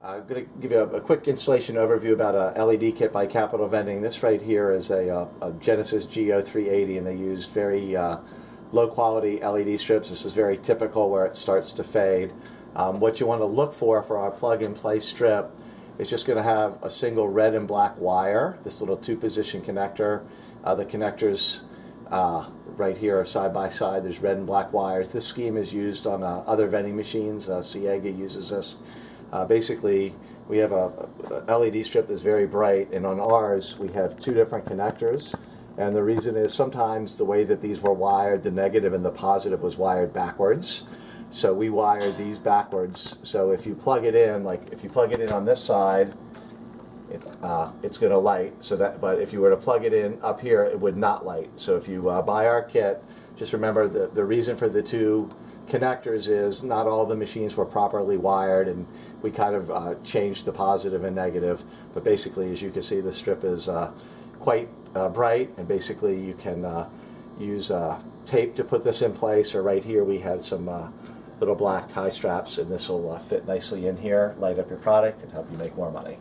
I'm going to give you a quick installation overview about a LED kit by Capital Vending. This right here is a Genesis GO-380, and they used very low quality LED strips. This is very typical where it starts to fade. What you want to look for our plug-and-play strip is just going to have a single red and black wire, this little two-position connector. The connectors right here are side by side. There's red and black wires. This scheme is used on other vending machines. Ciega uses this. Basically, we have a LED strip that's very bright, and on ours we have two different connectors. And the reason is sometimes the way that these were wired, the negative and the positive was wired backwards. So we wired these backwards. So if you plug it in, like if you plug it in on this side, it's going to light. But if you were to plug it in up here, it would not light. So if you buy our kit, just remember the reason for the two connectors is not all the machines were properly wired, and we kind of changed the positive and negative. But basically, as you can see, the strip is quite bright, and basically you can use tape to put this in place, or right here we have some little black tie straps, and this will fit nicely in here, light up your product, and help you make more money.